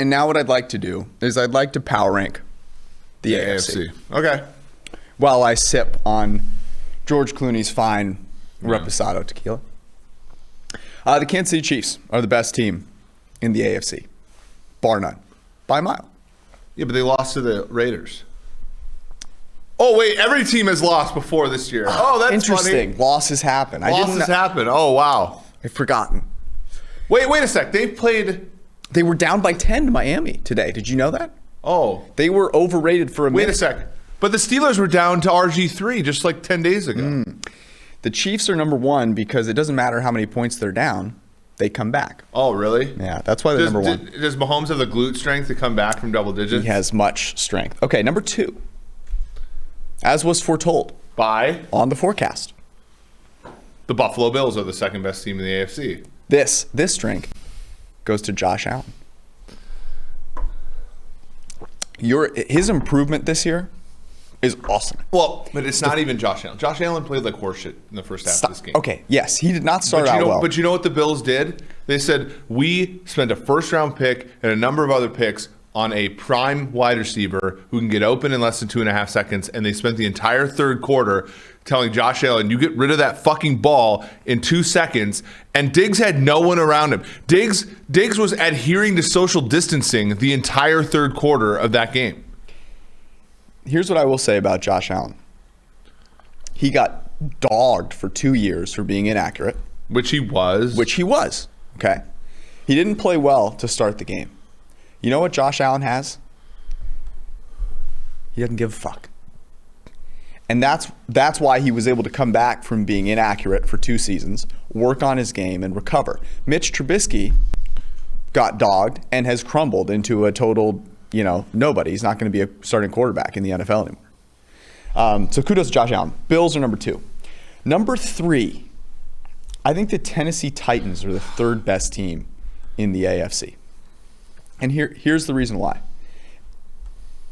And now what I'd like to do is I'd like to power rank the AFC. Okay. While I sip on George Clooney's fine Reposado tequila. The Kansas City Chiefs are the best team in the AFC, bar none, by a mile. Yeah, but they lost to the Raiders. Oh, wait, every team has lost before this year. Oh, that's interesting. Funny. Losses happen. Losses happen. Oh, wow. I've forgotten. Wait a sec. They've played... They were down by 10 to Miami today. Did you know that? Oh. They were overrated for a minute. Wait a sec. But the Steelers were down to RG3 just like 10 days ago. The Chiefs are number one because it doesn't matter how many points they're down. They come back. Oh, really? Yeah, that's why they're number one. Does Mahomes have the glute strength to come back from double digits? He has much strength. Okay, number two. As was foretold. By? On the forecast. The Buffalo Bills are the second best team in the AFC. This strength goes to Josh Allen. His improvement this year is awesome. Well, but it's not even Josh Allen. Josh Allen played like horseshit in the first half of this game. Okay, yes, he did not start out well. But you know what the Bills did? They said, we spent a first-round pick and a number of other picks on a prime wide receiver who can get open in less than 2.5 seconds, and they spent the entire third quarter telling Josh Allen, you get rid of that fucking ball in 2 seconds, and Diggs had no one around him. Diggs was adhering to social distancing the entire third quarter of that game. Here's what I will say about Josh Allen. He got dogged for 2 years for being inaccurate. Which he was. Okay. He didn't play well to start the game. You know what Josh Allen has? He doesn't give a fuck. And that's why he was able to come back from being inaccurate for 2 seasons, work on his game, and recover. Mitch Trubisky got dogged and has crumbled into a total, nobody. He's not going to be a starting quarterback in the NFL anymore. So kudos to Josh Allen. Bills are number 2. Number 3, I think the Tennessee Titans are the third best team in the AFC. And here's the reason why.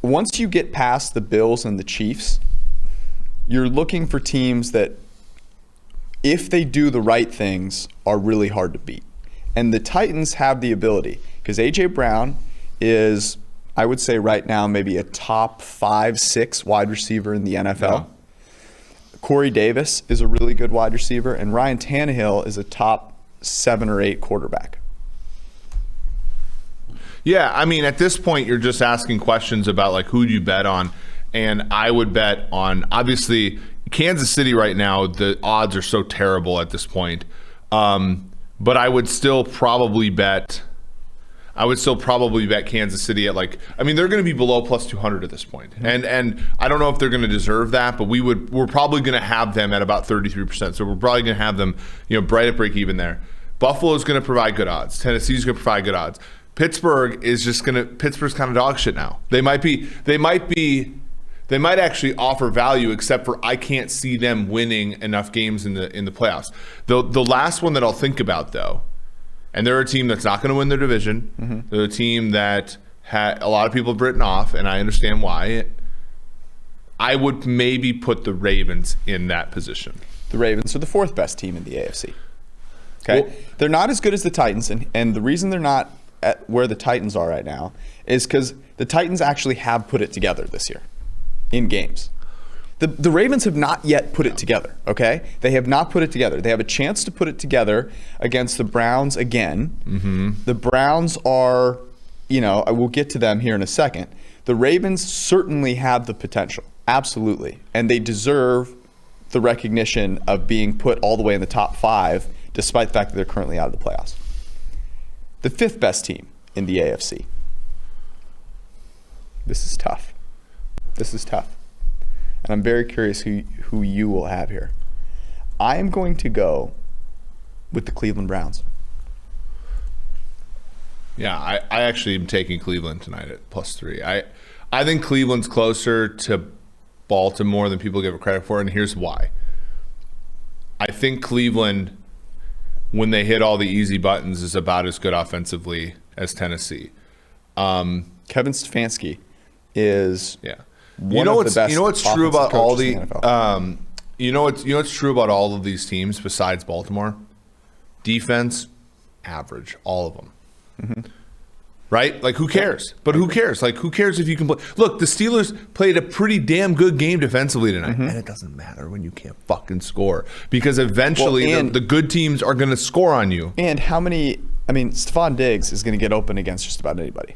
Once you get past the Bills and the Chiefs, you're looking for teams that, if they do the right things, are really hard to beat. And the Titans have the ability, because A.J. Brown is, I would say right now, maybe a top 5-6 wide receiver in the NFL. Yeah. Corey Davis is a really good wide receiver, and Ryan Tannehill is a top 7 or 8 quarterback. Yeah, I mean, at this point, you're just asking questions about, like, who do you bet on? And I would bet on, obviously, Kansas City right now, the odds are so terrible at this point. But I would still probably bet Kansas City at, like, I mean, they're going to be below plus 200 at this point. Mm-hmm. And I don't know if they're going to deserve that, but we're probably going to have them at about 33%. So we're probably going to have them, right at break even there. Buffalo's going to provide good odds. Tennessee's going to provide good odds. Pittsburgh's kind of dog shit now. They might actually offer value, except for I can't see them winning enough games in the playoffs. The last one that I'll think about, though, and they're a team that's not going to win their division. Mm-hmm. They're a team that a lot of people have written off, and I understand why. I would maybe put the Ravens in that position. The Ravens are the 4th best team in the AFC. Okay, well, they're not as good as the Titans, and the reason they're not at where the Titans are right now is because the Titans actually have put it together this year in games. The Ravens have not yet put it together, okay? They have not put it together. They have a chance to put it together against the Browns again. Mm-hmm. The Browns are, I will get to them here in a second. The Ravens certainly have the potential, absolutely. And they deserve the recognition of being put all the way in the top 5, despite the fact that they're currently out of the playoffs. The 5th best team in the AFC. This is tough. And I'm very curious who you will have here. I am going to go with the Cleveland Browns. Yeah, I actually am taking Cleveland tonight at +3. I think Cleveland's closer to Baltimore than people give it credit for, and here's why. I think Cleveland, when they hit all the easy buttons, is about as good offensively as Tennessee. Kevin Stefanski is one of the best. You know what's true about all the what's true about all of these teams besides Baltimore? Defense, average, all of them. Mm-hmm. right? Like, who cares? But who cares? Like, who cares if you can play? Look, the Steelers played a pretty damn good game defensively tonight. And it doesn't matter when you can't fucking score, because eventually the good teams are going to score on you. And Stephon Diggs is going to get open against just about anybody.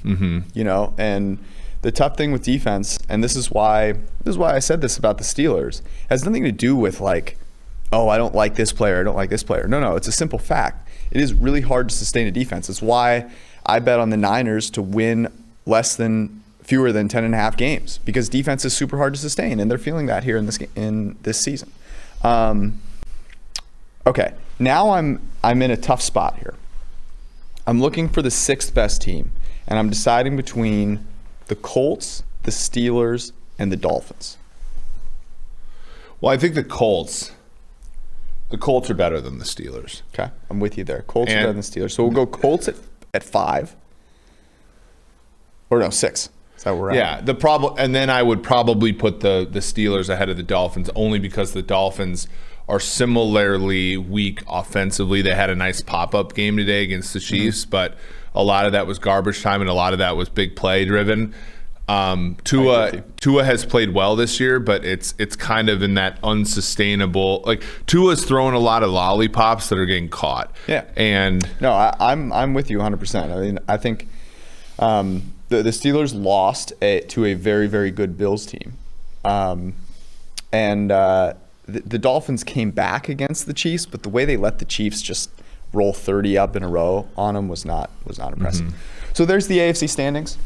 You know, and the tough thing with defense, and this is why I said this about the Steelers, has nothing to do with like, oh, I don't like this player, I don't like this player. No, it's a simple fact. It is really hard to sustain a defense. It's why I bet on the Niners to win fewer than 10.5 games, because defense is super hard to sustain, and they're feeling that here in this season. Okay, now I'm in a tough spot here. I'm looking for the 6th best team, and I'm deciding between the Colts, the Steelers, and the Dolphins. Well, I think the Colts are better than the Steelers. Okay, I'm with you there. Colts are better than the Steelers. So we'll go Colts at 5. Or no, 6. Is that where we're at? Yeah, the problem, and then I would probably put the Steelers ahead of the Dolphins, only because the Dolphins are similarly weak offensively. They had a nice pop-up game today against the Chiefs, but a lot of that was garbage time, and a lot of that was big play driven. Tua has played well this year, but it's kind of in that unsustainable. Like, Tua's throwing a lot of lollipops that are getting caught. Yeah, and no, I'm with you 100%. I mean, I think the Steelers lost to a very, very good Bills team, and the Dolphins came back against the Chiefs, but the way they let the Chiefs just roll 30 up in a row on them was not impressive. So there's the AFC standings.